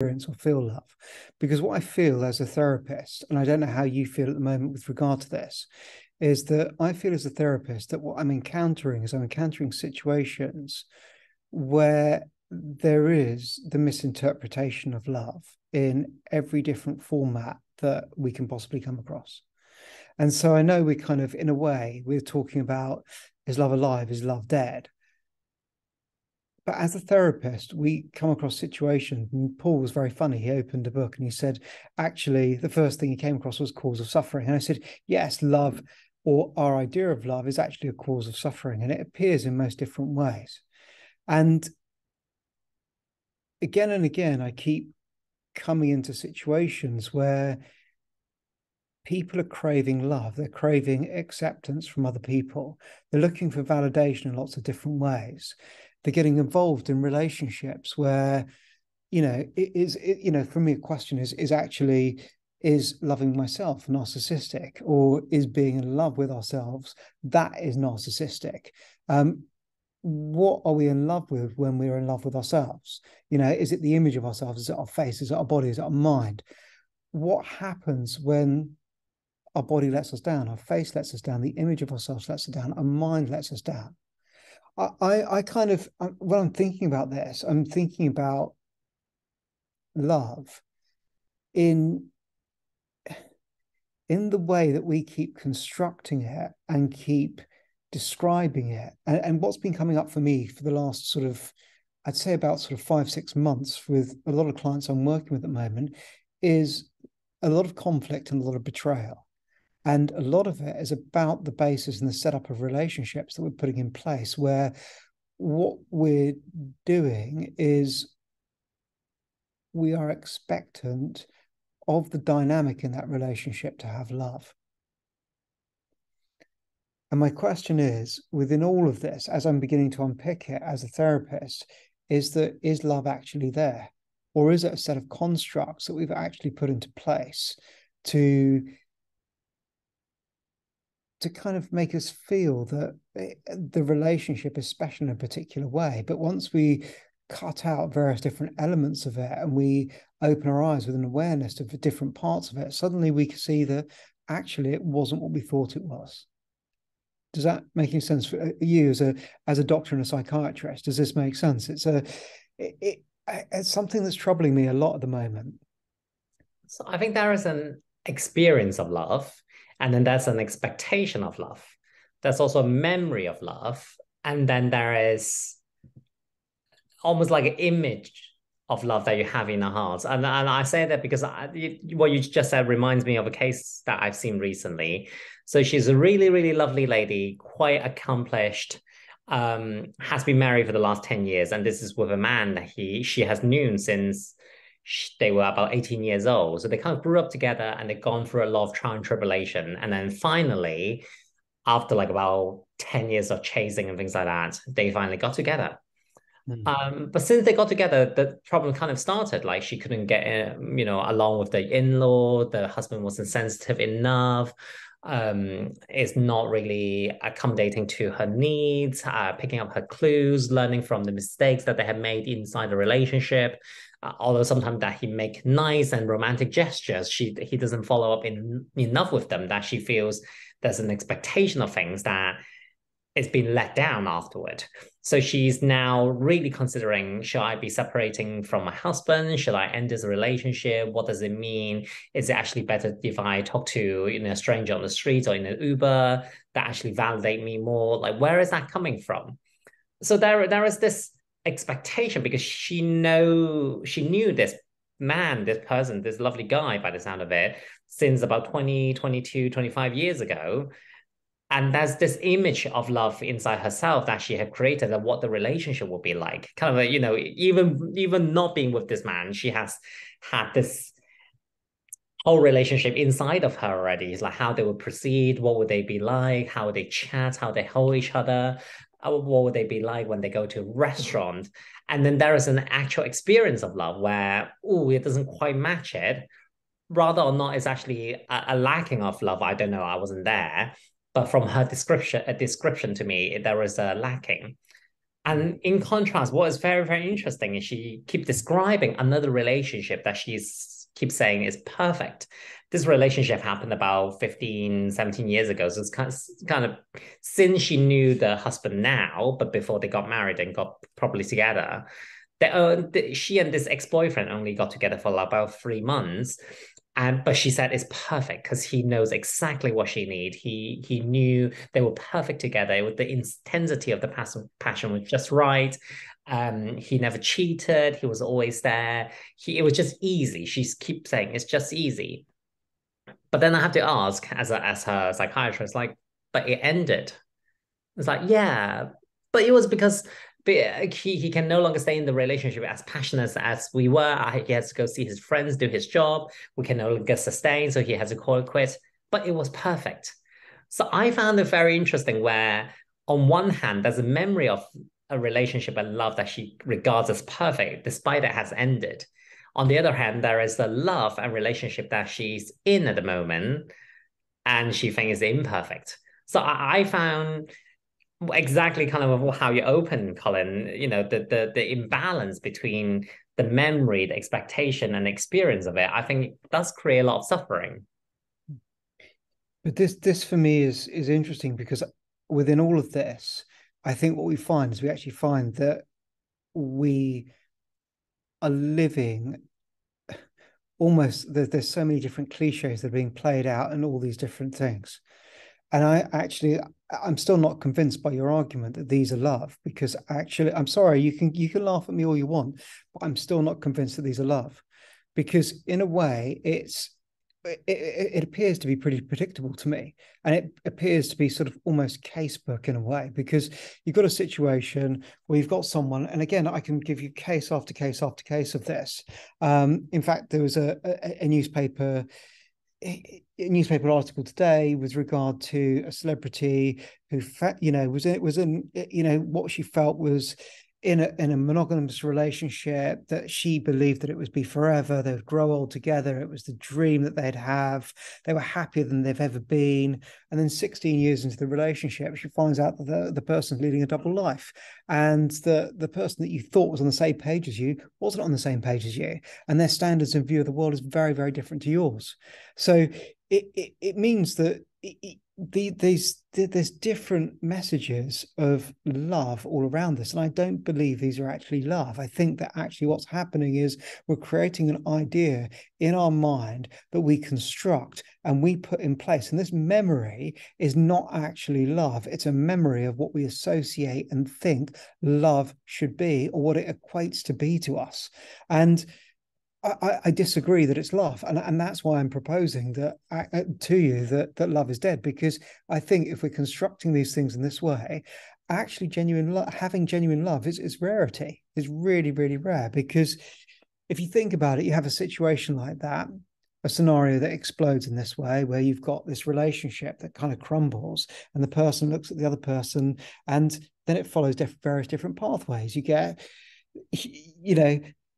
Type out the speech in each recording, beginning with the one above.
or feel love. Because what I feel as a therapist, and I don't know how you feel at the moment with regard to this, is that I feel as a therapist that what I'm encountering is I'm encountering situations where there is the misinterpretation of love in every different format that we can possibly come across. And so I know we kind of, in a way, we're talking about, is love alive? Is love dead? But as a therapist, we come across situations, and Paul was very funny. He opened a book and he said, actually, the first thing he came across was cause of suffering. And I said, yes, love, or our idea of love, is actually a cause of suffering, and it appears in most different ways. And again, I keep coming into situations where people are craving love. They're craving acceptance from other people. They're looking for validation in lots of different ways. They're getting involved in relationships where, for me, a question is actually, is loving myself narcissistic, or is being in love with ourselves that is narcissistic? What are we in love with when we're in love with ourselves? Is it the image of ourselves? Is it our face? Is it our body? Is it our mind? What happens when our body lets us down, our face lets us down, the image of ourselves lets us down, our mind lets us down? I kind of, when I'm thinking about this, I'm thinking about love in the way that we keep constructing it and keep describing it. And what's been coming up for me for the last sort of, I'd say about sort of 5-6 months with a lot of clients I'm working with at the moment, is a lot of conflict and a lot of betrayal. And a lot of it is about the basis and the setup of relationships that we're putting in place, where what we're doing is we are expectant of the dynamic in that relationship to have love. And my question is, within all of this, as I'm beginning to unpick it as a therapist, is love actually there? Or is it a set of constructs that we've actually put into place to kind of make us feel that the relationship is special in a particular way? But once we cut out various different elements of it and we open our eyes with an awareness of the different parts of it, suddenly we can see that actually it wasn't what we thought it was. Does that make any sense for you as a doctor and a psychiatrist? Does this make sense? It's something that's troubling me a lot at the moment. So I think there is an experience of love, and then there's an expectation of love. There's also a memory of love, and then there is almost like an image of love that you have in the heart. And I say that because what you just said reminds me of a case that I've seen recently. So she's a really, really lovely lady, quite accomplished, has been married for the last 10 years. And this is with a man that she has known since they were about 18 years old. So they kind of grew up together and they've gone through a lot of trial and tribulation. And then finally, after like about 10 years of chasing and things like that, they finally got together. But since they got together, the problem kind of started. Like she couldn't get, along with the in-law. The husband wasn't sensitive enough. Is not really accommodating to her needs, picking up her clues, learning from the mistakes that they had made inside the relationship. Although sometimes that he make nice and romantic gestures, he doesn't follow up enough with them. That she feels there's an expectation of things that it's been let down afterward. So she's now really considering, should I be separating from my husband? Should I end this relationship? What does it mean? Is it actually better if I talk to a stranger on the street or in an Uber that actually validate me more? Like, where is that coming from? So there is this expectation because she knew this man, this person, this lovely guy by the sound of it, since about 20, 22, 25 years ago. And there's this image of love inside herself that she had created of what the relationship would be like. Kind of, even not being with this man, she has had this whole relationship inside of her already. It's like how they would proceed, what would they be like, how would they chat, how they hold each other, what would they be like when they go to a restaurant. And then there is an actual experience of love where, it doesn't quite match it. Rather or not, it's actually a lacking of love. I don't know, I wasn't there. But from her description to me, there was a lacking. And in contrast, what is very, very interesting is she keeps describing another relationship that she's keeps saying is perfect. This relationship happened about 15, 17 years ago. So it's kind of since she knew the husband now, but before they got married and got properly together, she and this ex-boyfriend only got together for about 3 months. But she said it's perfect because he knows exactly what she needs. He knew they were perfect together. With the intensity of the passion was just right. He never cheated. He was always there. It was just easy. She keeps saying it's just easy. But then I have to ask, as her psychiatrist, like, but it ended. It's like, yeah, but it was because he can no longer stay in the relationship as passionate as we were. He has to go see his friends, do his job. We can no longer sustain, so he has to call it quits. But it was perfect. So I found it very interesting where, on one hand, there's a memory of a relationship and love that she regards as perfect, despite it has ended. On the other hand, there is the love and relationship that she's in at the moment, and she thinks is imperfect. So I found exactly kind of how you open, Colin, the imbalance between the memory, the expectation, and experience of it, I think it does create a lot of suffering. But this for me is interesting because within all of this, I think what we find is we actually find that we are living almost there's so many different cliches that are being played out and all these different things. And I'm still not convinced by your argument that these are love, because actually, I'm sorry, you can laugh at me all you want, but I'm still not convinced that these are love, because in a way, it appears to be pretty predictable to me, and it appears to be sort of almost casebook in a way, because you've got a situation where you've got someone, and again, I can give you case after case after case of this. In fact, there was a newspaper article today with regard to a celebrity who was in what she felt was in a monogamous relationship, that she believed that it would be forever. They would grow old together. It was the dream that they'd have. They were happier than they've ever been. And then 16 years into the relationship, she finds out that the person's leading a double life. And the person that you thought was on the same page as you wasn't on the same page as you. And their standards and view of the world is very, very different to yours. So it means that there's different messages of love all around this, and I don't believe these are actually love. I think that actually what's happening is we're creating an idea in our mind that we construct and we put in place, and this memory is not actually love. It's a memory of what we associate and think love should be, or what it equates to be to us. And I disagree that it's love, and that's why I'm proposing that to you that love is dead, because I think if we're constructing these things in this way, actually having genuine love is rarity. Is really, really rare, because if you think about it, you have a situation like that, a scenario that explodes in this way, where you've got this relationship that kind of crumbles, and the person looks at the other person, and then it follows various different pathways. You get,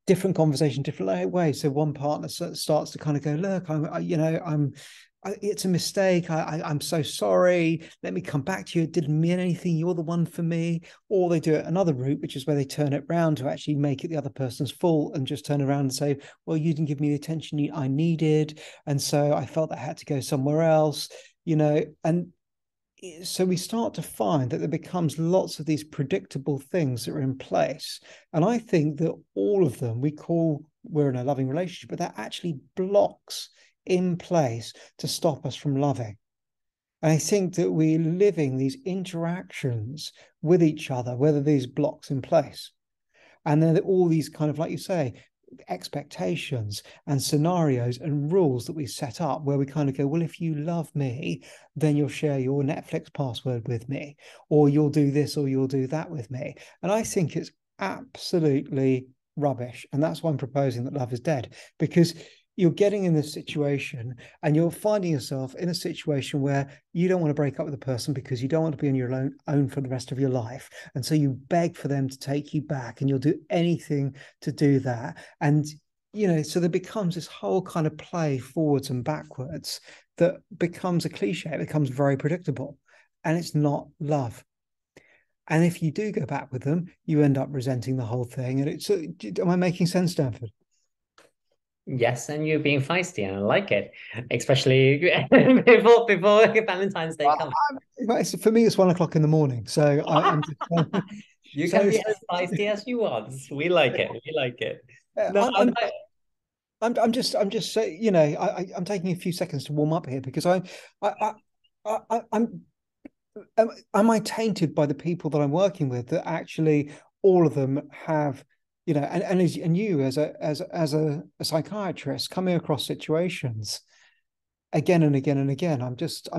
different conversation, different ways. So one partner starts to kind of go, look, it's a mistake. I'm so sorry. Let me come back to you. It didn't mean anything. You're the one for me. Or they do it another route, which is where they turn it around to actually make it the other person's fault, and just turn around and say, well, you didn't give me the attention I needed, and so I felt that I had to go somewhere else, and so we start to find that there becomes lots of these predictable things that are in place. And I think that all of them we're in a loving relationship, but they're actually blocks in place to stop us from loving. And I think that we're living these interactions with each other, whether these blocks in place. And then all these kind of, like you say, expectations and scenarios and rules that we set up, where we kind of go, well, if you love me, then you'll share your Netflix password with me, or you'll do this, or you'll do that with me. And I think it's absolutely rubbish. And that's why I'm proposing that love is dead, because you're getting in this situation and you're finding yourself in a situation where you don't want to break up with a person because you don't want to be on your own for the rest of your life. And so you beg for them to take you back, and you'll do anything to do that. And, so there becomes this whole kind of play forwards and backwards that becomes a cliche. It becomes very predictable, and it's not love. And if you do go back with them, you end up resenting the whole thing. And am I making sense, Stanford? Yes, and you're being feisty, and I like it, especially before Valentine's Day comes. For me, it's 1 o'clock in the morning. So I'm just, You can so, be so as feisty as you want. We like it. We like it. No, I'm, I'm I'm just saying, I'm taking a few seconds to warm up here because I, I'm am I tainted by the people that I'm working with that actually all of them have, and you as a psychiatrist coming across situations again and again and again. I'm just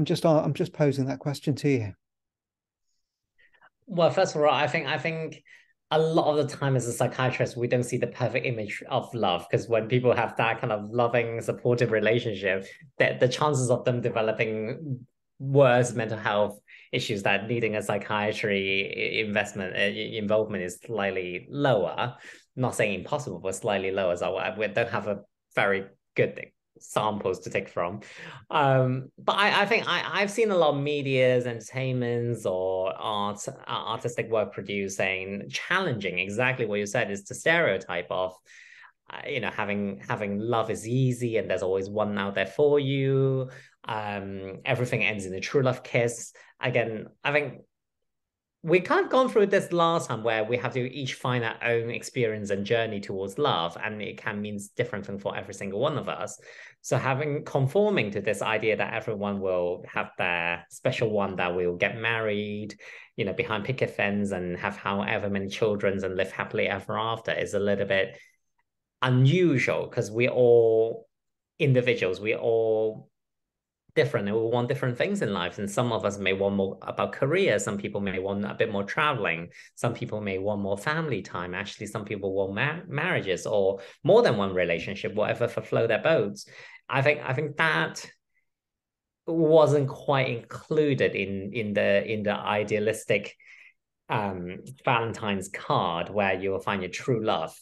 posing that question to you. well, first of all, I think a lot of the time as a psychiatrist, we don't see the perfect image of love because when people have that kind of loving, supportive relationship, the chances of them developing worse mental health issues that needing a psychiatry investment involvement is slightly lower. Not saying impossible, but slightly lower. So we don't have a very good samples to take from. But I think I've seen a lot of medias, entertainments, or artistic work producing challenging exactly what you said is the stereotype of having love is easy and there's always one out there for you. Everything ends in a true love kiss. Again, I think we kind of gone through this last time where we have to each find our own experience and journey towards love, and it can mean different thing for every single one of us. So having conforming to this idea that everyone will have their special one that will get married, behind picket fence and have however many children and live happily ever after is a little bit unusual because we're all individuals, we're all different and we want different things in life. And some of us may want more about career. Some people may want a bit more traveling. Some people may want more family time. Actually, some people want marriages or more than one relationship, whatever for float their boats. I think that wasn't quite included in the idealistic Valentine's card where you will find your true love.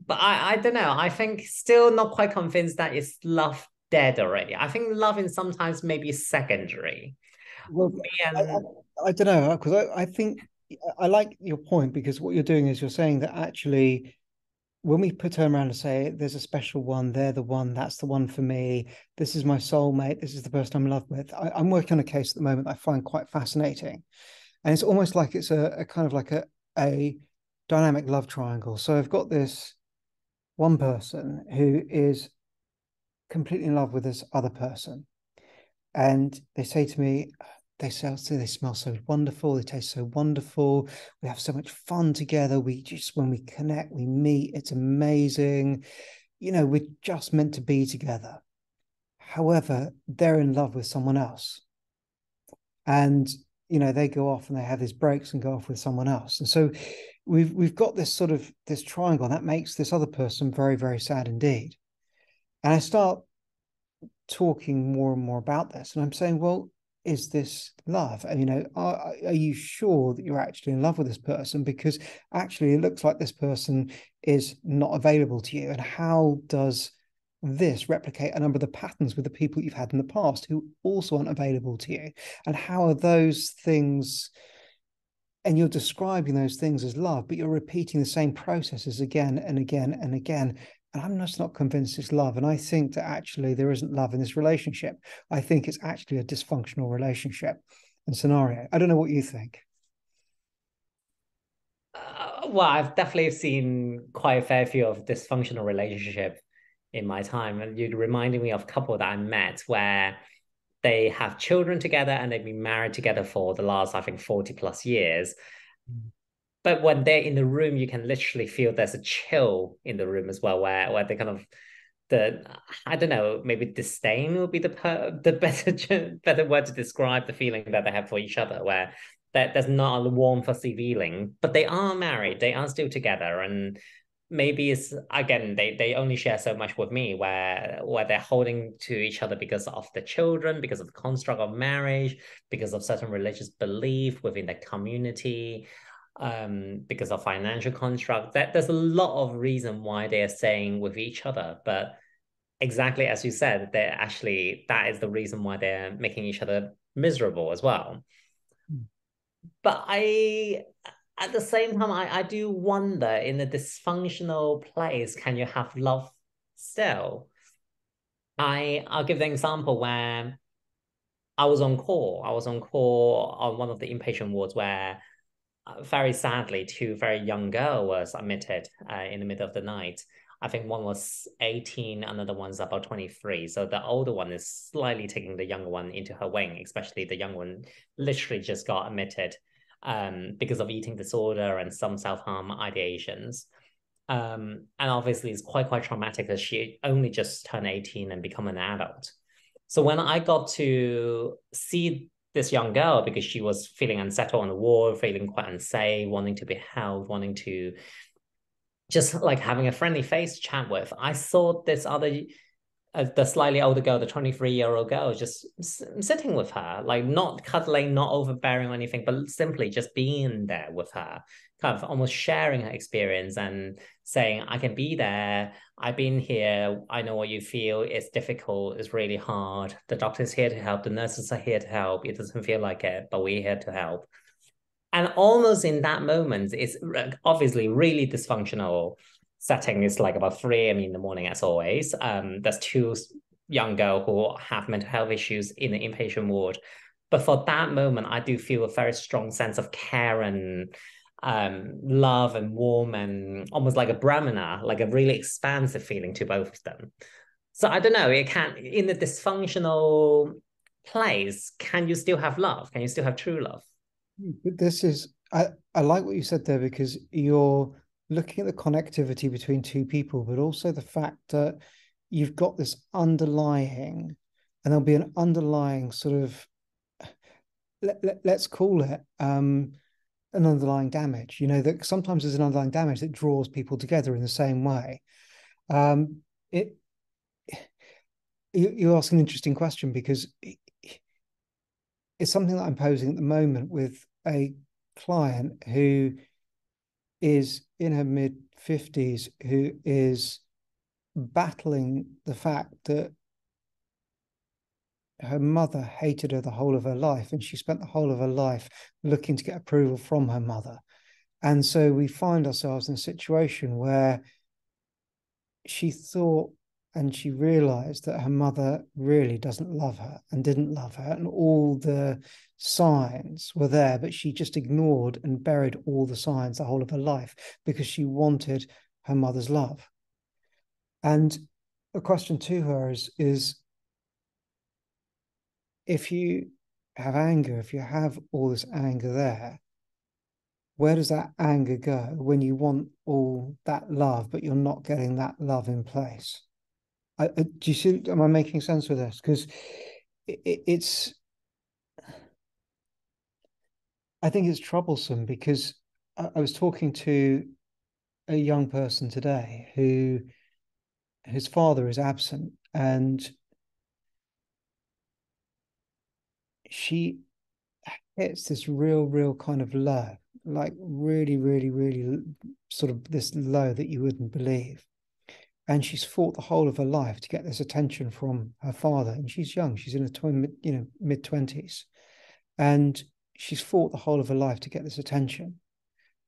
But I don't know. I think still not quite convinced that it's love dead already. I think love in sometimes maybe secondary. Well, Me I, and I don't know because I think I like your point because what you're doing is you're saying that actually when we put turn around and say there's a special one, they're the one, that's the one for me, this is my soulmate, this is the person I'm in love with. I'm working on a case at the moment I find quite fascinating. And it's almost like it's a kind of like a dynamic love triangle. So I've got this one person who is completely in love with this other person. And they say to me, they smell so wonderful, they taste so wonderful, we have so much fun together, we just when we connect, we meet, it's amazing, we're just meant to be together. However, they're in love with someone else, and they go off and they have these breaks and go off with someone else. And so we've got this sort of this triangle that makes this other person very, very sad indeed. And I start talking more and more about this, and I'm saying, well, is this love? And are you sure that you're actually in love with this person? Because actually it looks like this person is not available to you. And how does this replicate a number of the patterns with the people you've had in the past who also aren't available to you? And how are those things, and you're describing those things as love, but you're repeating the same processes again and again and again. And I'm just not convinced it's love. And I think that actually there isn't love in this relationship. I think it's actually a dysfunctional relationship and scenario. I don't know what you think. well, I've definitely seen quite a fair few of dysfunctional relationship in my time, and you reminded me of a couple that I met where they have children together and they've been married together for the last, I think, 40 plus years. But when they're in the room, you can literally feel there's a chill in the room as well, where they kind of the I don't know, maybe disdain will be the better word to describe the feeling that they have for each other, where there's not a warm fuzzy feeling, but they are married, they are still together, and maybe it's again they only share so much with me where they're holding to each other because of the children, because of the construct of marriage, because of certain religious belief within the community, because of financial construct. That there's a lot of reason why they are staying with each other, but exactly as you said, they're actually that is the reason why they're making each other miserable as well. But at the same time, I do wonder, in a dysfunctional place, can you have love still? I'll give the example where I was on call. I was on call on one of the inpatient wards where, very sadly, two very young girls was admitted in the middle of the night. I think one was 18, another one's about 23. So the older one is slightly taking the younger one into her wing, especially the young one literally just got admitted because of eating disorder and some self-harm ideations. And obviously it's quite traumatic because she only just turned 18 and become an adult. So when I got to see this young girl, because she was feeling unsettled on the ward, feeling quite unsafe, wanting to be held, wanting to just like having a friendly face chat with, I saw this other the slightly older girl, the 23-year-old girl, just sitting with her, like not cuddling, not overbearing or anything, but simply just being there with her, kind of almost sharing her experience and saying, I can be there. I've been here. I know what you feel. It's difficult. It's really hard. The doctor's here to help. The nurses are here to help. It doesn't feel like it, but we're here to help. And almost in that moment, it's obviously really dysfunctional setting. Is like about 3 a.m. in the morning, as always. There's two young girls who have mental health issues in the inpatient ward. But for that moment, I do feel a very strong sense of care and love and warm and almost like a brahmana, like a really expansive feeling to both of them. So I don't know, it can, in a dysfunctional place, can you still have love? Can you still have true love? But this is I like what you said there because you're looking at the connectivity between two people, but also the fact that you've got this underlying, and there'll be an underlying sort of let's call it an underlying damage. You know, that sometimes there's an underlying damage that draws people together in the same way. It you ask an interesting question because it's something that I'm posing at the moment with a client who is in her mid 50s, who is battling the fact that her mother hated her the whole of her life, and she spent the whole of her life looking to get approval from her mother. And so we find ourselves in a situation where she thought and she realized that her mother really doesn't love her and didn't love her, and all the signs were there, but she just ignored and buried all the signs the whole of her life because she wanted her mother's love. And a question to her is if you have anger, if you have all this anger there, where does that anger go when you want all that love, but you're not getting that love in place? Do you see? Am I making sense with this? Because it's, I think it's troublesome because I was talking to a young person today who his father is absent, and she hits this real kind of low, like really sort of this low that you wouldn't believe. And she's fought the whole of her life to get this attention from her father, and she's young, she's in her mid-20s, and she's fought the whole of her life to get this attention.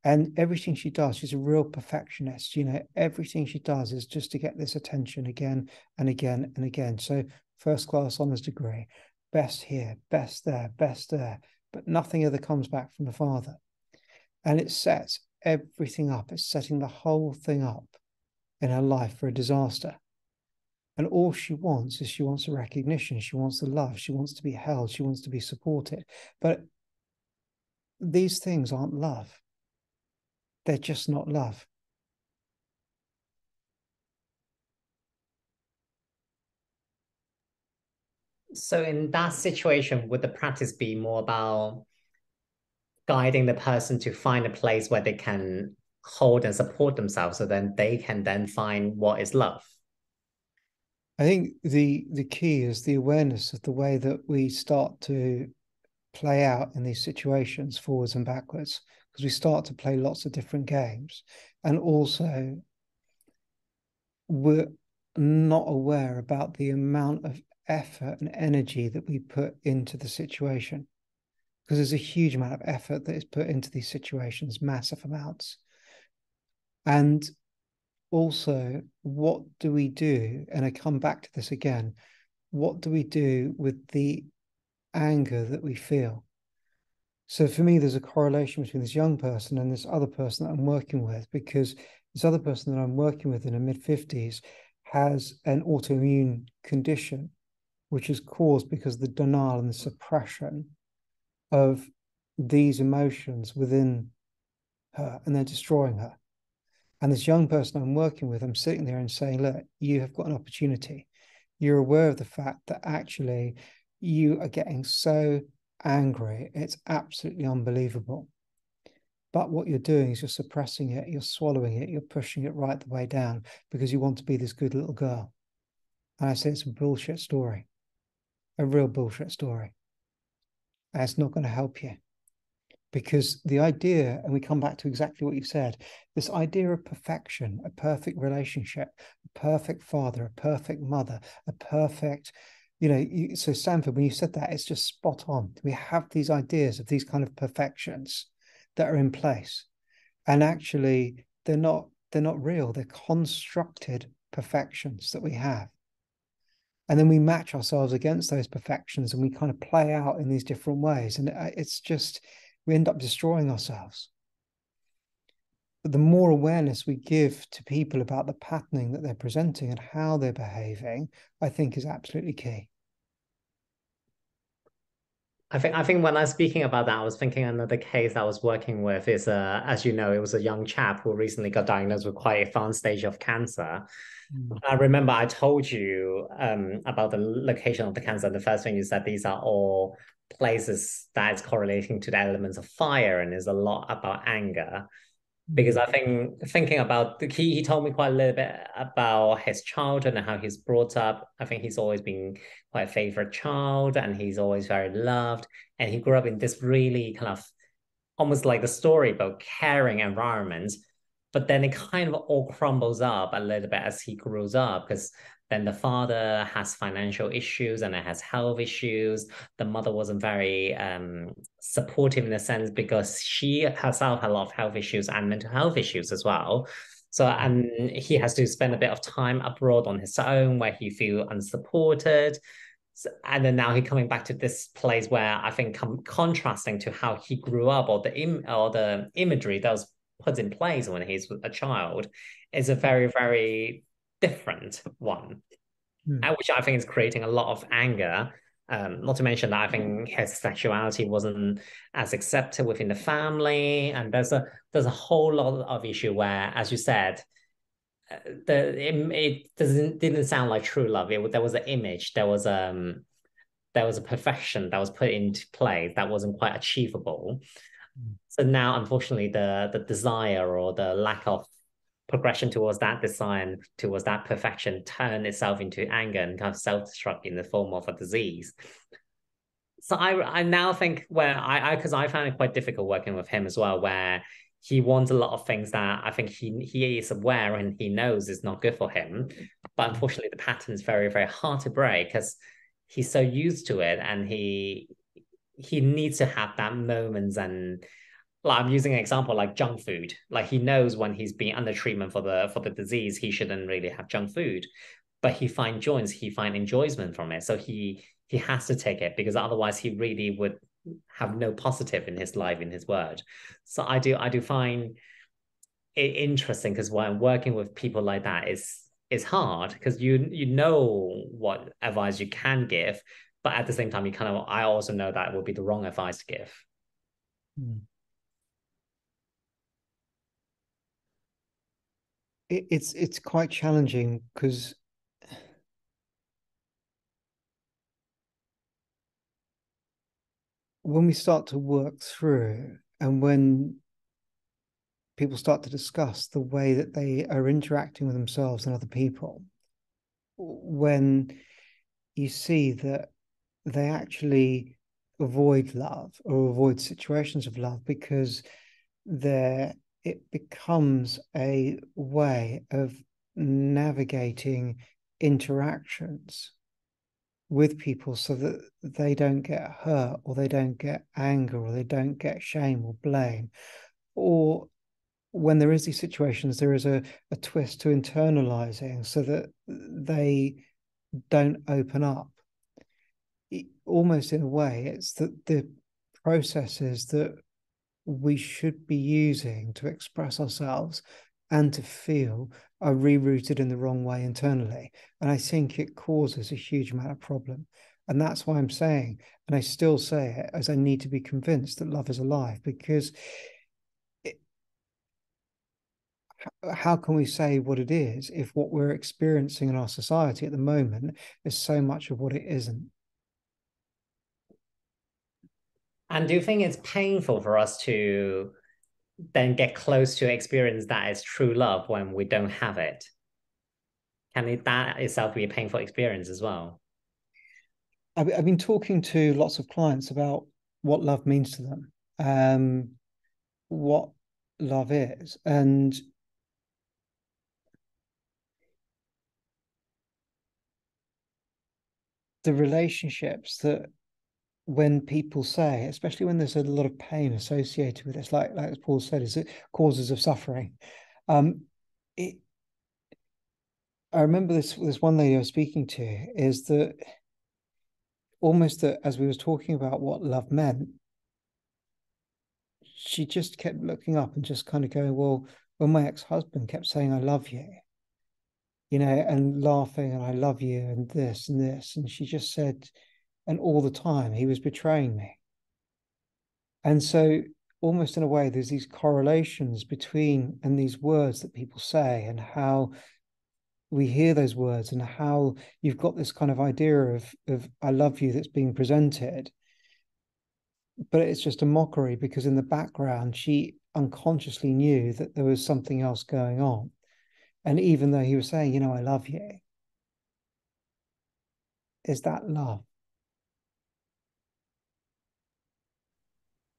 And everything she does, she's a real perfectionist. You know, everything she does is just to get this attention again and again and again. So first class honours degree, best here, best there, best there, but nothing ever comes back from the father. And it sets everything up. It's setting the whole thing up in her life for a disaster. And all she wants is she wants a recognition. She wants the love. She wants to be held. She wants to be supported. But these things aren't love. They're just not love. So in that situation, would the practice be more about guiding the person to find a place where they can hold and support themselves so then they can then find what is love? I think the key is the awareness of the way that we start to play out in these situations forwards and backwards, because we start to play lots of different games. And also we're not aware about the amount of effort and energy that we put into the situation. because there's a huge amount of effort that is put into these situations, massive amounts. And also, what do we do? And I come back to this again. What do we do with the anger that we feel? So for me, there's a correlation between this young person and this other person that I'm working with, because this other person that I'm working with in her mid-50s has an autoimmune condition, which is caused because of the denial and the suppression of these emotions within her, and they're destroying her. And this young person I'm working with, I'm sitting there and saying, look, you have got an opportunity. You're aware of the fact that actually you are getting so angry. It's absolutely unbelievable. But what you're doing is you're suppressing it, you're swallowing it, you're pushing it right the way down because you want to be this good little girl. And I say it's a bullshit story, a real bullshit story. And it's not going to help you, because the idea, and we come back to exactly what you said, this idea of perfection, a perfect relationship, a perfect father, a perfect mother, a perfect, so Stanford, when you said that, it's just spot on. We have these ideas of these kind of perfections that are in place, and actually they're not real. They're constructed perfections that we have. And then we match ourselves against those perfections and we kind of play out in these different ways. And it's just, we end up destroying ourselves. But the more awareness we give to people about the patterning that they're presenting and how they're behaving, I think is absolutely key. I think when I was speaking about that, I was thinking another case I was working with is, as you know, it was a young chap who recently got diagnosed with quite a advanced stage of cancer. I remember I told you about the location of the cancer. The first thing you said, these are all places that is correlating to the elements of fire, and is a lot about anger. Because I think thinking about he told me quite a little bit about his childhood and how he's brought up. I think he's always been quite a favorite child, and he's always very loved. And he grew up in this really kind of almost like the storybook caring environment, but then it kind of all crumbles up a little bit as he grows up, because then the father has financial issues and it has health issues. The mother wasn't very supportive in a sense, because she herself had a lot of health issues and mental health issues as well. So, and he has to spend a bit of time abroad on his own where he feels unsupported. And then now he's coming back to this place where I think contrasting to how he grew up, or the imagery that was put in place when he's a child, is a very, very different one, which I think is creating a lot of anger. Not to mention that I think his sexuality wasn't as accepted within the family, and there's a whole lot of issue where, as you said, it didn't sound like true love. There was an image, there was a perfection that was put into play that wasn't quite achievable. So now, unfortunately, the desire or the lack of progression towards that design, towards that perfection, turned itself into anger and kind of self-destruct in the form of a disease. So I now think where because I found it quite difficult working with him as well, where he wants a lot of things that I think he is aware and he knows is not good for him. But unfortunately, the pattern is very, very hard to break because he's so used to it, and he needs to have that moments. And like, I'm using an example like junk food. Like, he knows when he's being under treatment for the disease, he shouldn't really have junk food, but he finds joys, he finds enjoyment from it. So he has to take it, because otherwise he really would have no positive in his life, in his word. So I do find it interesting, because when working with people like that is hard, because you know what advice you can give, but at the same time I also know that would be the wrong advice to give. It's quite challenging, because when we start to work through, and when people start to discuss the way that they are interacting with themselves and other people, when you see that they actually avoid love or avoid situations of love because it becomes a way of navigating interactions with people so that they don't get hurt, or they don't get anger, or they don't get shame or blame. Or when there is these situations, there is a twist to internalizing so that they don't open up. Almost in a way, it's that the processes that we should be using to express ourselves and to feel are rerouted in the wrong way internally. And I think it causes a huge amount of problem. And that's why I'm saying, and I still say it, as I need to be convinced that love is alive, because how can we say what it is if what we're experiencing in our society at the moment is so much of what it isn't? And do you think it's painful for us to then get close to experience that as true love when we don't have it? Can that itself be a painful experience as well? I've been talking to lots of clients about what love means to them, what love is, and the relationships that when people say, especially when there's a lot of pain associated with this, like as Paul said, is it causes of suffering. It, I remember this one lady I was speaking to is that almost that as we was talking about what love meant, she just kept looking up and just kind of going, well, when my ex-husband kept saying, I love you, and laughing, and I love you, and this and this. And she just said, and all the time he was betraying me. And so almost in a way, there's these correlations between and these words that people say and how we hear those words and how you've got this kind of idea of I love you that's being presented. But it's just a mockery because in the background, she unconsciously knew that there was something else going on. And even though he was saying, I love you, is that love?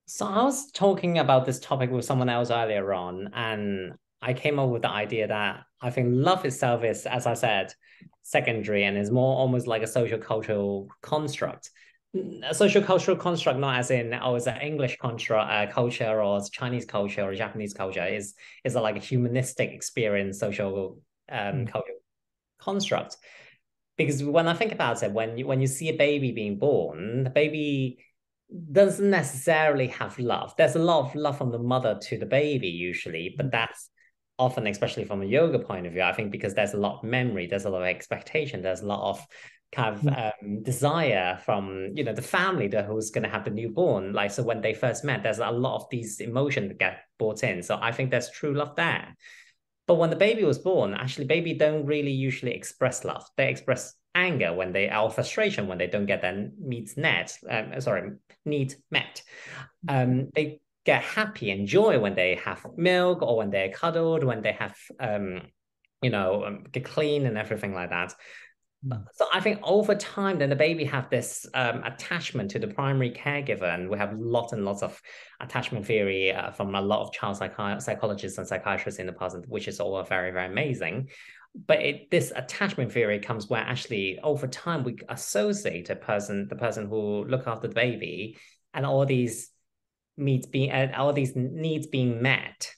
So I was talking about this topic with someone else earlier on, and I came up with the idea that I think love itself is, as I said, secondary and is more almost like a social cultural construct. A social cultural construct, not as in, oh, it's an English construct, culture, or it's Chinese culture or Japanese culture, is like a humanistic experience, social cultural construct. Because when I think about it, when you see a baby being born, the baby doesn't necessarily have love. There's a lot of love from the mother to the baby usually, but that's often, especially from a yoga point of view, I think because there's a lot of memory, there's a lot of expectation, there's a lot of kind of desire from the family that who's going to have the newborn. Like, so when they first met, there's a lot of these emotions that get brought in. So I think there's true love there. But when the baby was born, actually, baby don't really usually express love. They express anger when they or frustration when they don't get their needs needs met. They get happy and joy when they have milk or when they're cuddled, when they have get clean and everything like that. So I think over time, then the baby have this attachment to the primary caregiver, and we have lots and lots of attachment theory from a lot of child psychologists and psychiatrists in the past, which is all very, very amazing. But this attachment theory comes where actually over time we associate the person who look after the baby, and all these needs being met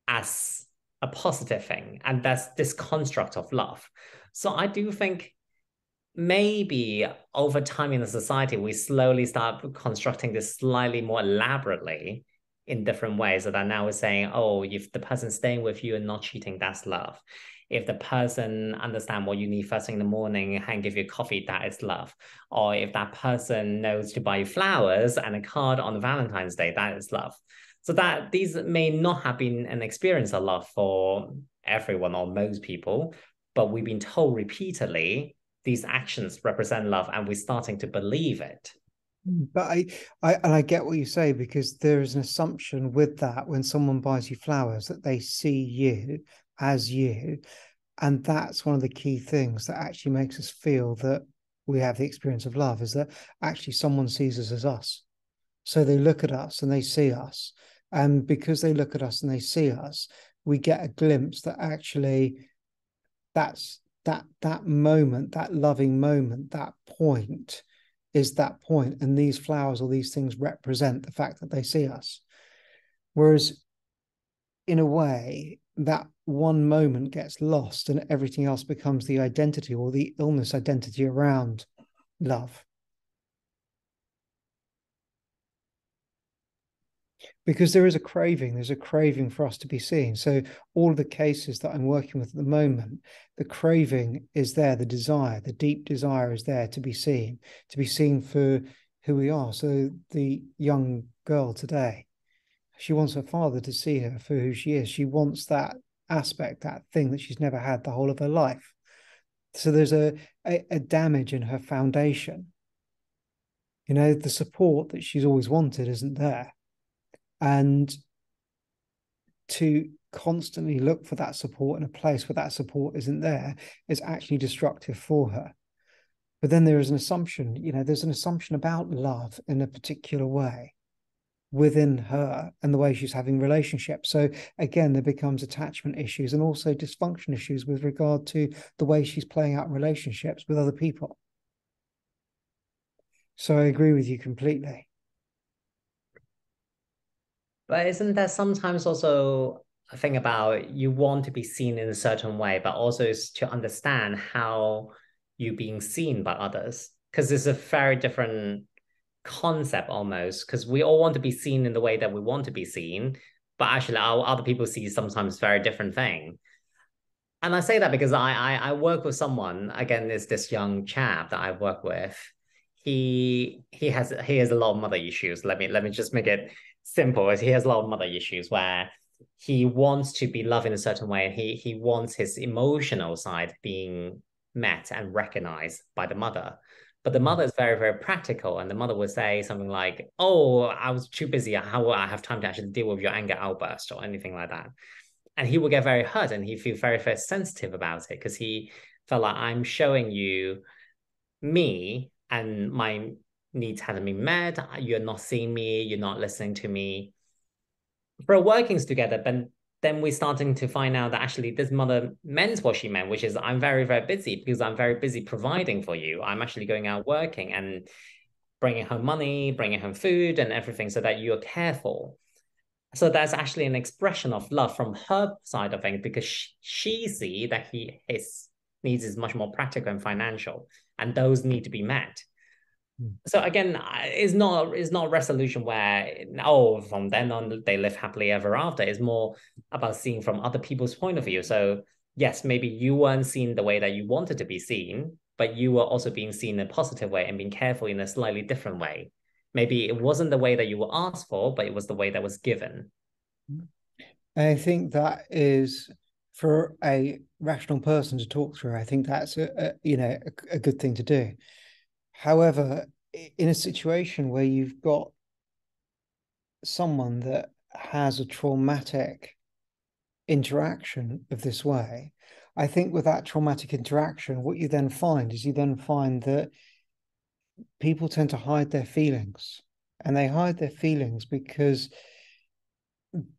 as a positive thing, and that's this construct of love. So I do think maybe over time in the society, we slowly start constructing this slightly more elaborately in different ways. So that now we're saying, oh, if the person's staying with you and not cheating, that's love. If the person understand what you need first thing in the morning and give you coffee, that is love. Or if that person knows to buy you flowers and a card on Valentine's Day, that is love. So that these may not have been an experience of love for everyone or most people, but we've been told repeatedly these actions represent love, and we're starting to believe it. But I get what you say, because there is an assumption with that when someone buys you flowers that they see you as you, and that's one of the key things that actually makes us feel that we have the experience of love, is that actually someone sees us as us. So they look at us and they see us, and because they look at us and they see us, we get a glimpse that actually that's that moment, that loving moment, that point is that point, and these flowers or these things represent the fact that they see us. Whereas in a way, that one moment gets lost and everything else becomes the identity or the illness identity around love. Because there's a craving for us to be seen. So all of the cases that I'm working with at the moment, the craving is there, the desire, the deep desire is there to be seen for who we are. So the young girl today, she wants her father to see her for who she is. She wants that aspect, that thing that she's never had the whole of her life. So there's a damage in her foundation. You know, the support that she's always wanted isn't there. And to constantly look for that support in a place where that support isn't there is actually destructive for her. But then there is an assumption, you know, there's an assumption about love in a particular way within her and the way she's having relationships. So again, there becomes attachment issues and also dysfunction issues with regard to the way she's playing out relationships with other people. So I agree with you completely. But isn't there sometimes also a thing about you want to be seen in a certain way, but also is to understand how you're being seen by others? Because it's a very different concept almost, because we all want to be seen in the way that we want to be seen, but actually our other people see sometimes very different thing. And I say that because I work with someone, again, is this young chap that I work with. He has a lot of mother issues. Let me just make it simple. As he has a lot of mother issues where he wants to be loved in a certain way, and he wants his emotional side being met and recognized by the mother. But the mother is very, very practical, and the mother would say something like, "Oh, I was too busy. How will I have time to actually deal with your anger outburst or anything like that?" And he would get very hurt, and he feel very, very sensitive about it because he felt like, I'm showing you me and my needs haven't been met. You're not seeing me. You're not listening to me. For workings together, but then we're starting to find out that actually this mother meant what she meant, which is I'm very, very busy because I'm very busy providing for you. I'm actually going out working and bringing home money, bringing home food and everything so that you're careful. So that's actually an expression of love from her side of things because she see that his needs is much more practical and financial, and those need to be met. So again, it's not a resolution where from then on they live happily ever after. It's more about seeing from other people's point of view. So yes, maybe you weren't seen the way that you wanted to be seen, but you were also being seen in a positive way and being careful in a slightly different way. Maybe it wasn't the way that you were asked for, but it was the way that was given. I think that is for a rational person to talk through. I think that's a good thing to do. However, in a situation where you've got someone that has a traumatic interaction of this way, I think with that traumatic interaction, what you then find is that people tend to hide their feelings. And they hide their feelings because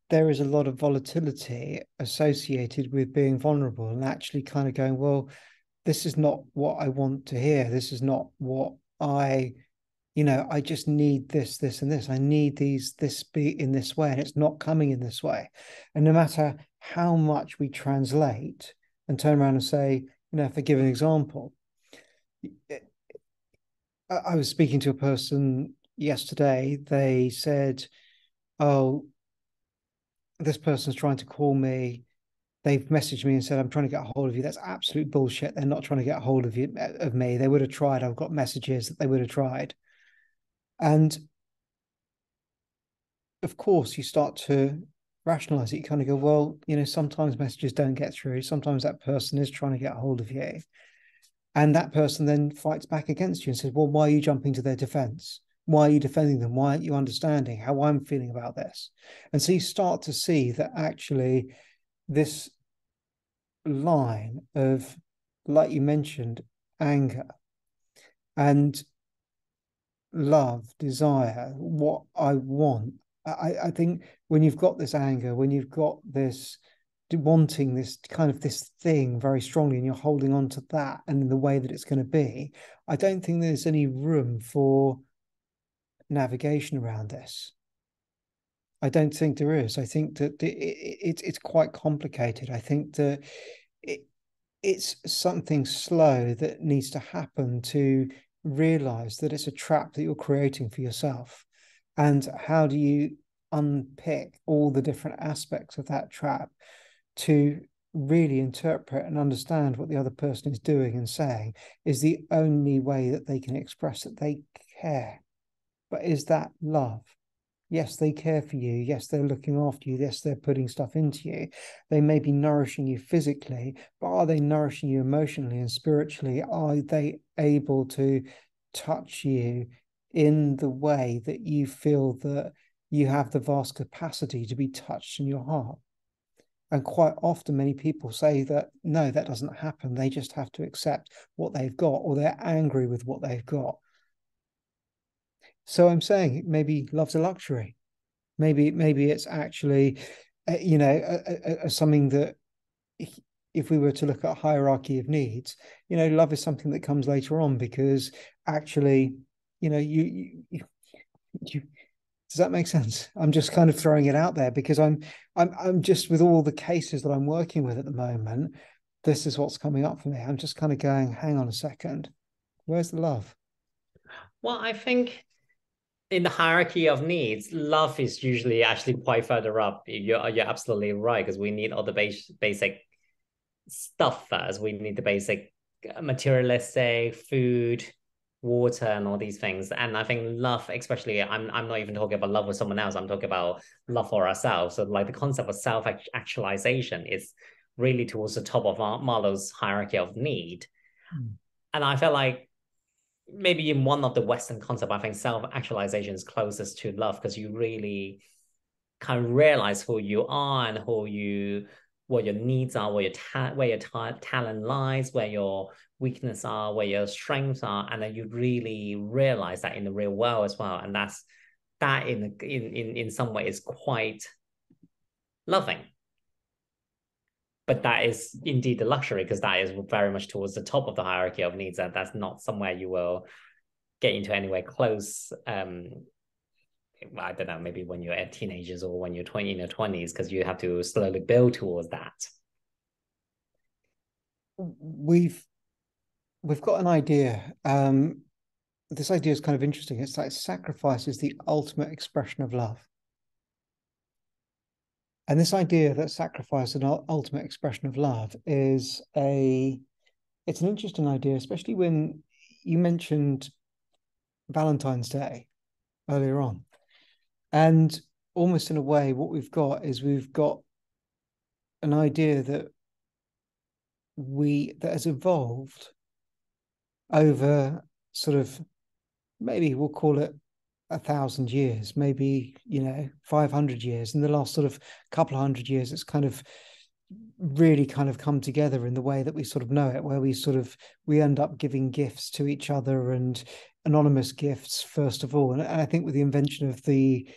there is a lot of volatility associated with being vulnerable and actually kind of going, well, this is not what I want to hear. This is not what I just need this, this, and this. I need this be in this way, and it's not coming in this way. And no matter how much we translate and turn around and say, if I give an example, I was speaking to a person yesterday. They said, oh, this person's trying to call me. They've messaged me and said, I'm trying to get a hold of you. That's absolute bullshit. They're not trying to get a hold of me. They would have tried. I've got messages that they would have tried. And of course, you start to rationalize it. You kind of go, well, sometimes messages don't get through. Sometimes that person is trying to get a hold of you. And that person then fights back against you and says, well, why are you jumping to their defense? Why are you defending them? Why aren't you understanding how I'm feeling about this? And so you start to see that actually this line of, like you mentioned, anger and love, desire, what I want. I think when you've got this anger, when you've got this wanting this kind of this thing very strongly, and you're holding on to that and in the way that it's going to be, I don't think there's any room for navigation around this. I don't think there is. I think that it's quite complicated. I think that it, it's something slow that needs to happen to realize that it's a trap that you're creating for yourself. And how do you unpick all the different aspects of that trap to really interpret and understand what the other person is doing and saying is the only way that they can express that they care. But is that love? Yes, they care for you. Yes, they're looking after you. Yes, they're putting stuff into you. They may be nourishing you physically, but are they nourishing you emotionally and spiritually? Are they able to touch you in the way that you feel that you have the vast capacity to be touched in your heart? And quite often, many people say that no, that doesn't happen. They just have to accept what they've got, or they're angry with what they've got. So I'm saying maybe love's a luxury. Maybe it's actually, something that if we were to look at a hierarchy of needs, love is something that comes later on because actually, you does that make sense? I'm just kind of throwing it out there because I'm just with all the cases that I'm working with at the moment. This is what's coming up for me. I'm just kind of going, hang on a second, where's the love? Well, I think in the hierarchy of needs, love is usually actually quite further up. You're absolutely right because we need all the basic stuff first. We need the basic materialistic food, water, and all these things. And I think love, especially, I'm not even talking about love with someone else. I'm talking about love for ourselves. So like the concept of self-actualization is really towards the top of Maslow's hierarchy of need. Mm. And I felt like maybe in one of the Western concepts, I think self-actualization is closest to love because you really kind of realize who you are and what your needs are, where your talent lies, where your weakness are, where your strengths are, and then you really realize that in the real world as well. And that in some way is quite loving. But that is indeed the luxury because that is very much towards the top of the hierarchy of needs. And that's not somewhere you will get into anywhere close. I don't know, maybe when you're teenagers or when you're in your 20s, because you have to slowly build towards that. We've got an idea. This idea is kind of interesting. It's like sacrifice is the ultimate expression of love. And this idea that sacrifice is an ultimate expression of love it's an interesting idea, especially when you mentioned Valentine's Day earlier on. And almost in a way, what we've got is we've got an idea that has evolved over sort of, maybe we'll call it 1,000 years, maybe 500 years. In the last sort of couple of 100 years, it's kind of really kind of come together in the way that we sort of know it, where we end up giving gifts to each other, and anonymous gifts first of all. And I think with the invention of the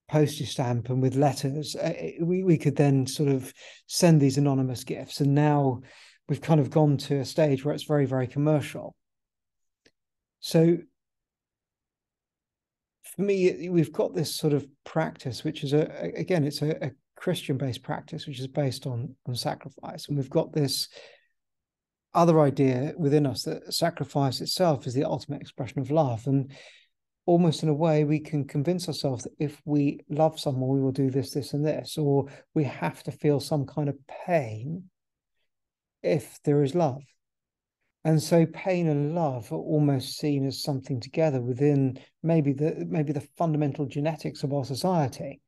postage stamp and with letters, we could then sort of send these anonymous gifts, and now we've kind of gone to a stage where it's very, very commercial. So for me, we've got this sort of practice, which is it's a Christian-based practice, which is based on sacrifice, and we've got this other idea within us that sacrifice itself is the ultimate expression of love. And almost in a way, we can convince ourselves that if we love someone, we will do this, this, and this, or we have to feel some kind of pain if there is love. And so pain and love are almost seen as something together within maybe the fundamental genetics of our society.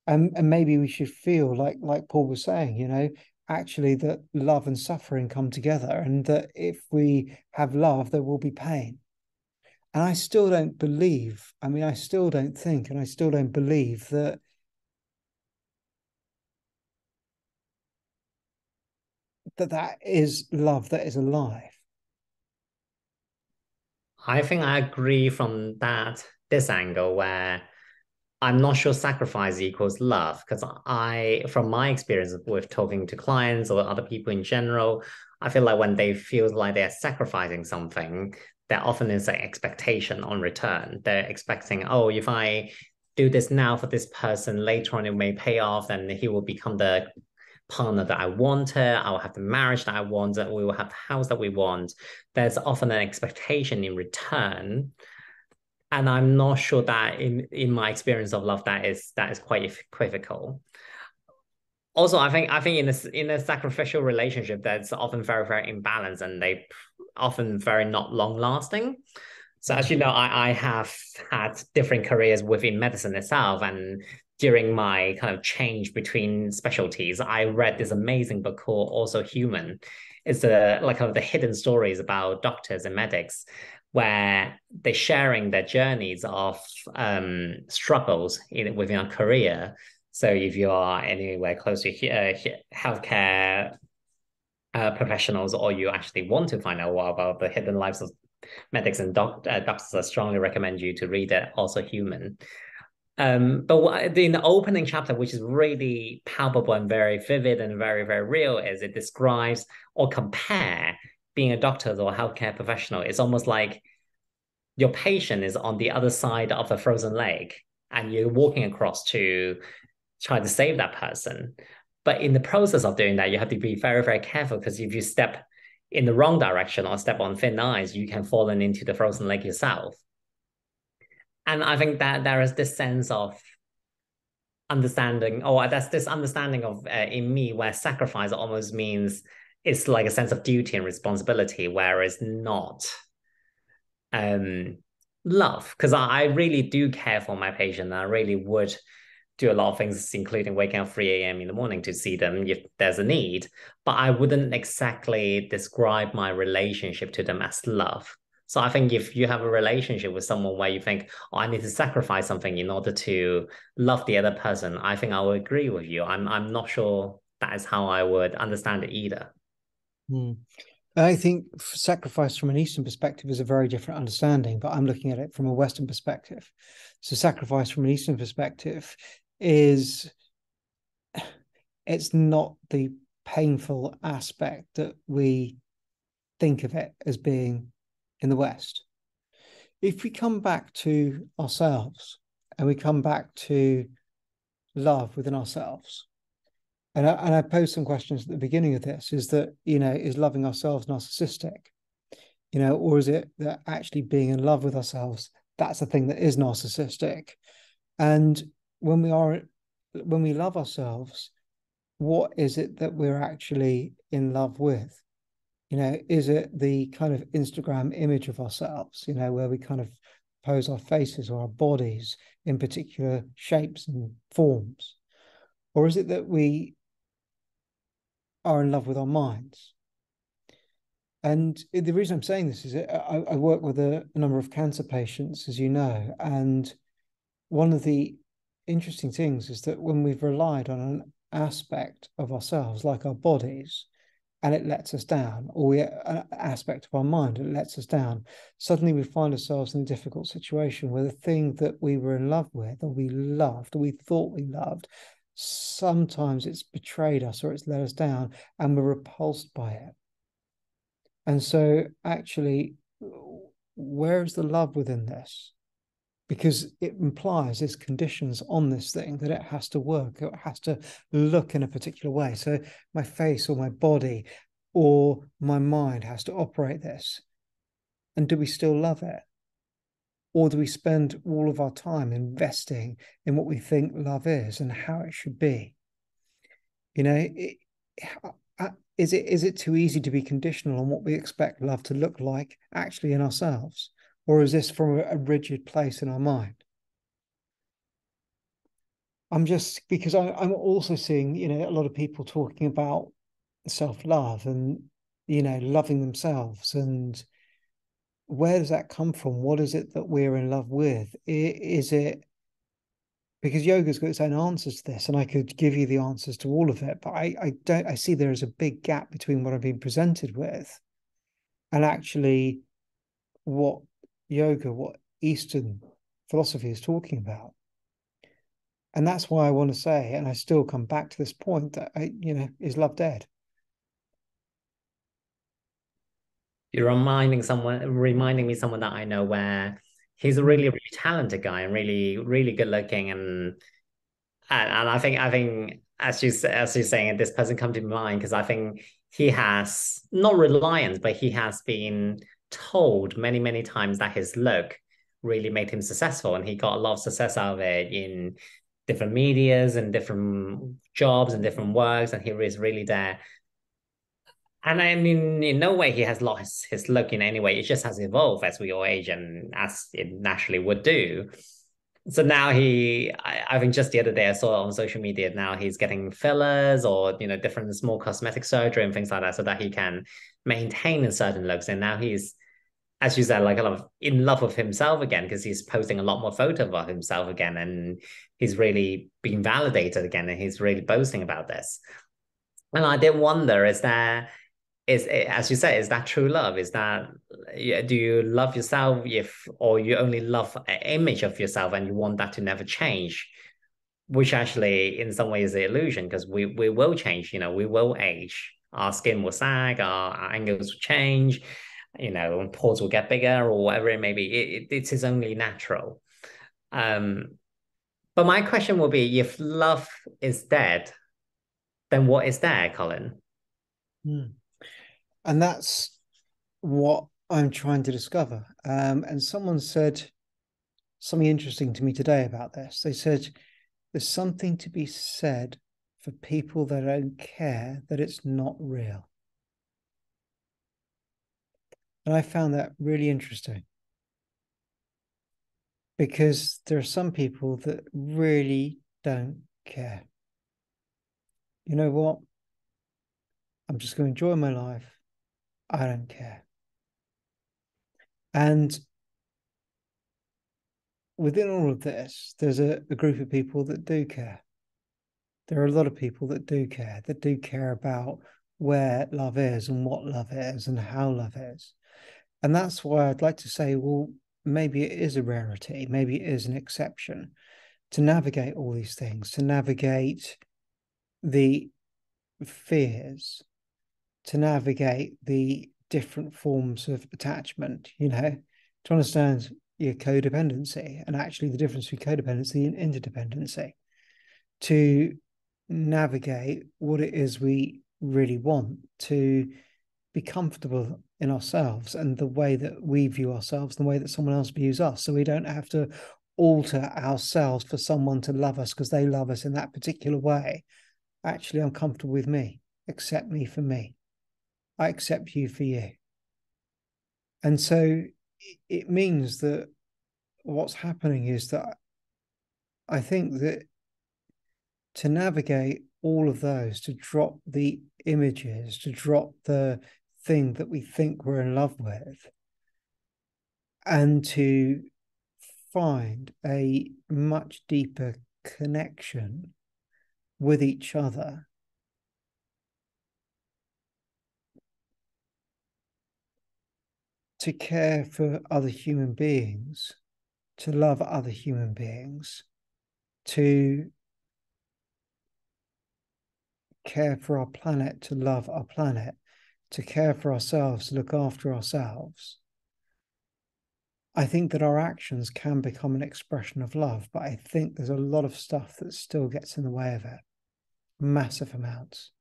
And maybe we should feel like Paul was saying, actually that love and suffering come together, and that if we have love, there will be pain. And I still don't believe, I still don't think, and I still don't believe that that is love that is alive. I think I agree from this angle where I'm not sure sacrifice equals love, because from my experience with talking to clients or other people in general, I feel like when they feel like they're sacrificing something, there often is an expectation on return. They're expecting, oh, if I do this now for this person, later on it may pay off, and he will become the partner that I wanted. I will have the marriage that I want, and we will have the house that we want. There's often an expectation in return, and I'm not sure that in my experience of love that is quite equivocal. Also, I think in a sacrificial relationship, that's often very very imbalanced, and they often very not long lasting. So as you know, I have had different careers within medicine itself, and during my kind of change between specialties, I read this amazing book called Also Human. It's like kind of the hidden stories about doctors and medics, where they're sharing their journeys of struggles within a career. So if you are anywhere close to healthcare professionals, or you actually want to find out more about the hidden lives of medics and doctors, I strongly recommend you to read it, Also Human. But in the opening chapter, which is really palpable and very vivid and very, very real, is it describes or compare being a doctor or a healthcare professional. It's almost like your patient is on the other side of a frozen lake, and you're walking across to try to save that person. But in the process of doing that, you have to be very, very careful, because if you step in the wrong direction or step on thin ice, you can fall into the frozen lake yourself. And I think that there is this sense of understanding, or that's this understanding of in me, where sacrifice almost means it's like a sense of duty and responsibility, whereas not um love. Because I really do care for my patient. I really would do a lot of things, including waking up 3 a.m. in the morning to see them if there's a need. But I wouldn't exactly describe my relationship to them as love. So I think if you have a relationship with someone where you think, oh, I need to sacrifice something in order to love the other person, I think I will agree with you. I'm not sure that is how I would understand it either. Mm. I think sacrifice from an Eastern perspective is a very different understanding, but I'm looking at it from a Western perspective. So sacrifice from an Eastern perspective is, it's not the painful aspect that we think of it as being in the West. If we come back to ourselves and we come back to love within ourselves, and I posed some questions at the beginning of this, is that, is loving ourselves narcissistic? Or is it that actually being in love with ourselves, that's the thing that is narcissistic? And when we love ourselves, what is it that we're actually in love with? Is it the kind of Instagram image of ourselves, where we kind of pose our faces or our bodies in particular shapes and forms? Or is it that we are in love with our minds? And the reason I'm saying this is I work with a number of cancer patients, as you know, and one of the interesting things is that when we've relied on an aspect of ourselves, like our bodies, and it lets us down, or an aspect of our mind, it lets us down, suddenly we find ourselves in a difficult situation where the thing that we were in love with, or we loved, or we thought we loved, sometimes it's betrayed us or it's let us down, and we're repulsed by it. And so actually, where is the love within this? Because it implies there's conditions on this thing that it has to work, it has to look in a particular way. So my face or my body or my mind has to operate this. And do we still love it? Or do we spend all of our time investing in what we think love is and how it should be? Is it too easy to be conditional on what we expect love to look like actually in ourselves? Or is this from a rigid place in our mind? Because I'm also seeing, a lot of people talking about self-love and, loving themselves. And where does that come from? What is it that we're in love with? Is it because yoga's got its own answers to this, and I could give you the answers to all of it, but I see there is a big gap between what I've been presented with and actually what Eastern philosophy is talking about. And that's why I want to say, and I still come back to this point that is love dead? You're reminding me someone that I know where he's a Mm. really, really talented guy and really, really good looking. And I think as you're saying, this person come to mind because I think he has not reliance, but he has been told many, many times that his look really made him successful. And he got a lot of success out of it in different medias and different jobs and different works. And he is really there. And I mean, in no way he has lost his look in any way. It just has evolved as we all age and as it naturally would do. So now I think just the other day I saw on social media, now he's getting fillers or, different small cosmetic surgery and things like that so that he can maintain a certain looks. And now he's, as you said, like kind of in love with himself again because he's posting a lot more photos of himself again. And he's really being validated again. And he's really boasting about this. And I did wonder, as you say, is that true love? Is that, do you love yourself or you only love an image of yourself and you want that to never change? Which actually, in some ways, is an illusion because we will change. We will age. Our skin will sag. Our angles will change. Pores will get bigger or whatever it may be. It is only natural. Um, but my question will be: if love is dead, then what is there, Colin? Mm. And that's what I'm trying to discover. And someone said something interesting to me today about this. They said there's something to be said for people that don't care that it's not real. And I found that really interesting because there are some people that really don't care. You know what? I'm just going to enjoy my life. I don't care. And within all of this, there's a group of people that do care. There are a lot of people that do care about where love is and what love is and how love is. And that's why I'd like to say, well, maybe it is a rarity, maybe it is an exception to navigate all these things, to navigate the fears, to navigate the different forms of attachment, to understand your codependency and actually the difference between codependency and interdependency, to navigate what it is we really want, to be comfortable in ourselves and the way that we view ourselves, the way that someone else views us. So we don't have to alter ourselves for someone to love us because they love us in that particular way. Actually, I'm comfortable with me. Accept me for me. I accept you for you. And so it means that what's happening is that I think that to navigate all of those, to drop the images, to drop the thing that we think we're in love with, and to find a much deeper connection with each other, to care for other human beings, to love other human beings, to care for our planet, to love our planet, to care for ourselves, to look after ourselves. I think that our actions can become an expression of love, but I think there's a lot of stuff that still gets in the way of it. Massive amounts.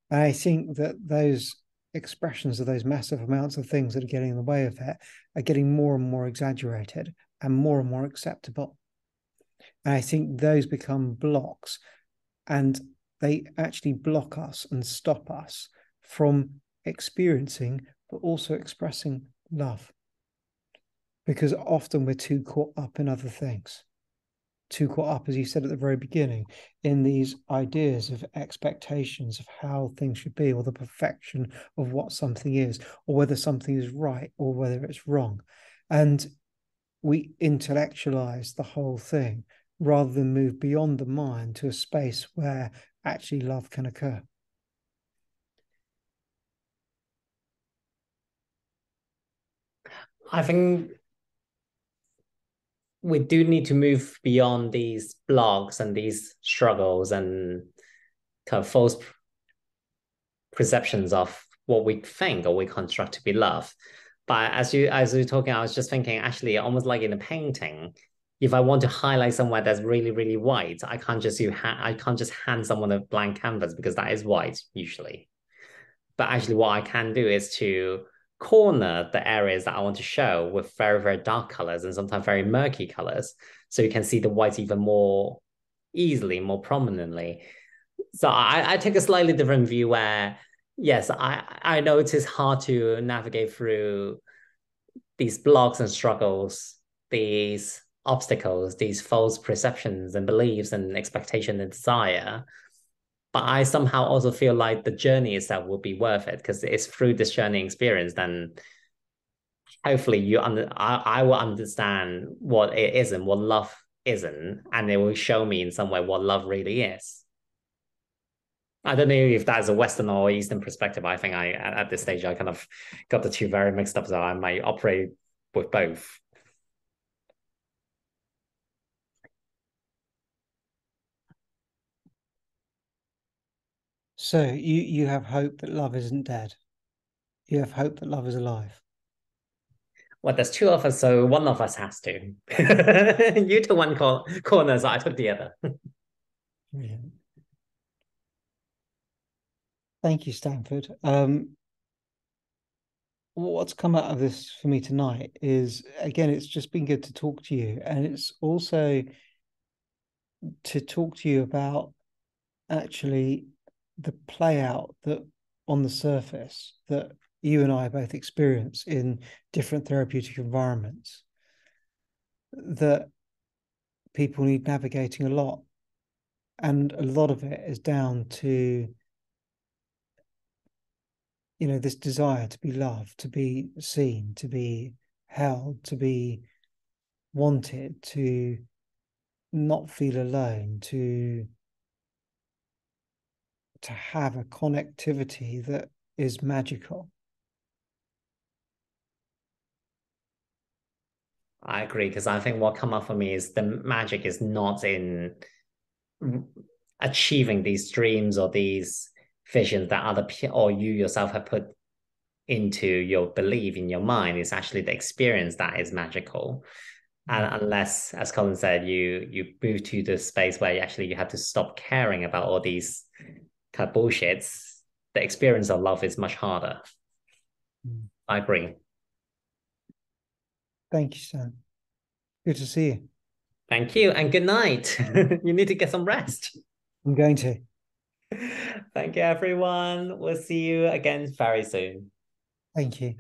And I think that those expressions of those massive amounts of things that are getting in the way of it are getting more and more exaggerated and more acceptable. And I think those become blocks and they actually block us and stop us from experiencing, but also expressing love. Because often we're too caught up in other things, too caught up, as you said at the very beginning, in these ideas of expectations of how things should be, or the perfection of what something is, or whether something is right or whether it's wrong. And we intellectualize the whole thing rather than move beyond the mind to a space where actually love can occur. I think we do need to move beyond these blocks and these struggles and kind of false perceptions of what we think or we construct to be love. But as you were talking, I was just thinking, actually, almost like in a painting, if I want to highlight somewhere that's really, really white, I can't just hand someone a blank canvas because that is white usually. But actually, what I can do is to corner the areas that I want to show with very, very dark colors and sometimes very murky colors. So you can see the white even more easily, more prominently. So I take a slightly different view where, yes, I know it is hard to navigate through these blocks and struggles, these obstacles, these false perceptions and beliefs and expectation and desire. But I somehow also feel like the journey itself will be worth it because it's through this journey experience, then hopefully I will understand what it isn't, what love isn't, and it will show me in some way what love really is. I don't know if that's a Western or Eastern perspective. I think at this stage I kind of got the two very mixed up, so I might operate with both. So you have hope that love isn't dead. You have hope that love is alive. Well, there's two of us, so one of us has to. You took one corner, so I took the other. Brilliant. Thank you, Stanford. What's come out of this for me tonight is, again, it's just been good to talk to you, and it's also to talk to you about actually the play out that on the surface that you and I both experience in different therapeutic environments that people need navigating a lot. And a lot of it is down to, this desire to be loved, to be seen, to be held, to be wanted, to not feel alone, to have a connectivity that is magical. I agree because I think what come up for me is the magic is not in achieving these dreams or these visions that other people or you yourself have put into your belief in your mind. It's actually the experience that is magical. And unless, as Colin said, you move to the space where you have to stop caring about all these kind of bullshits, the experience of love is much harder. I agree. Thank you, Sam. Good to see you. Thank you and good night. You need to get some rest. I'm going to. Thank you, everyone. We'll see you again very soon. Thank you.